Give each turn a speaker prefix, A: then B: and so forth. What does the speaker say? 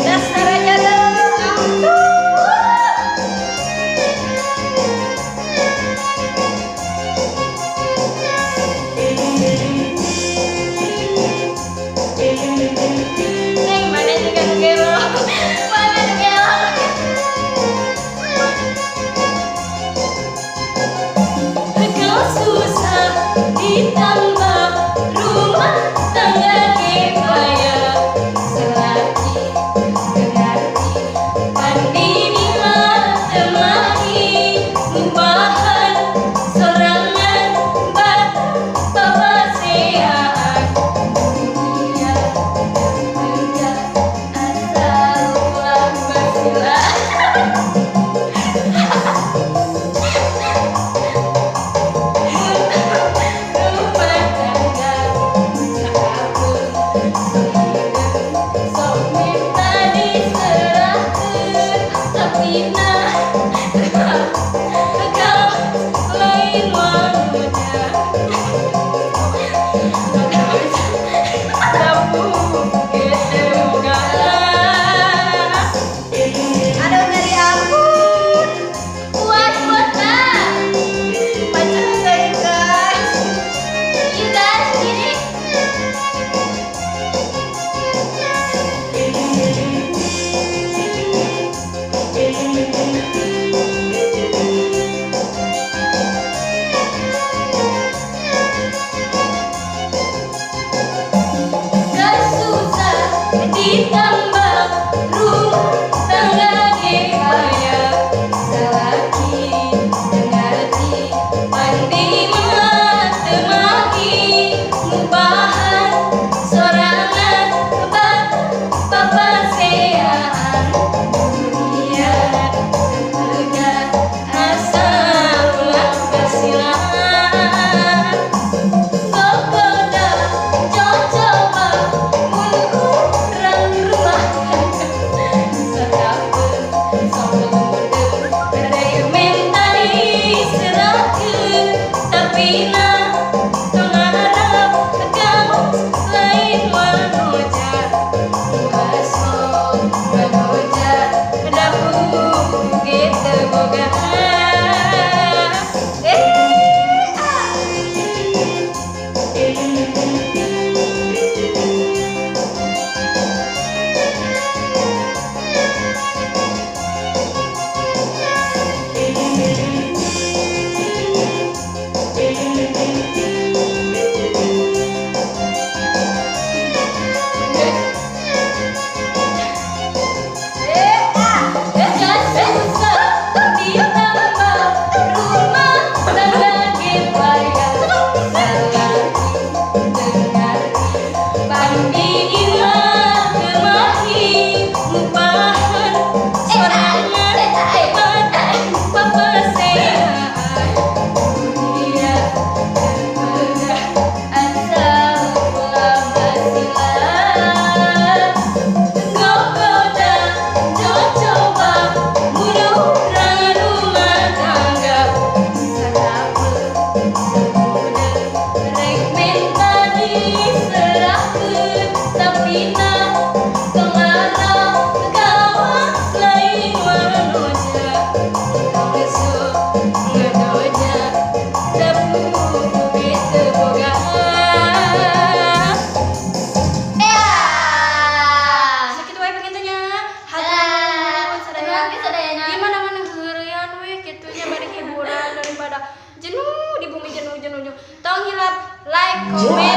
A: Dasar aja dong. Neng mana juga gelo. Mana gelo. Kau susah ditambah rumah tangga kebaya selagi berarti pandemilah temani ngumpahan sorangan bapak sehat dunia kerja asal ulang bersilah. Aduh dari ampun, kuat lah, pacar saya guys, you guys gini. Gak susah ditambah rumah tangga kebaya selagi mengerti pandemilah temani ngumpahan sorangan bapak sehat dunia kerja asal ulang bersilah. Gogoda coba kurang rumah sedapur solude rementari serakeun tapi nah pengarap kau lain wanoja masuk wanoja dapur gitu boga jenuh di bumi jenuh. Tong hilap like, comment.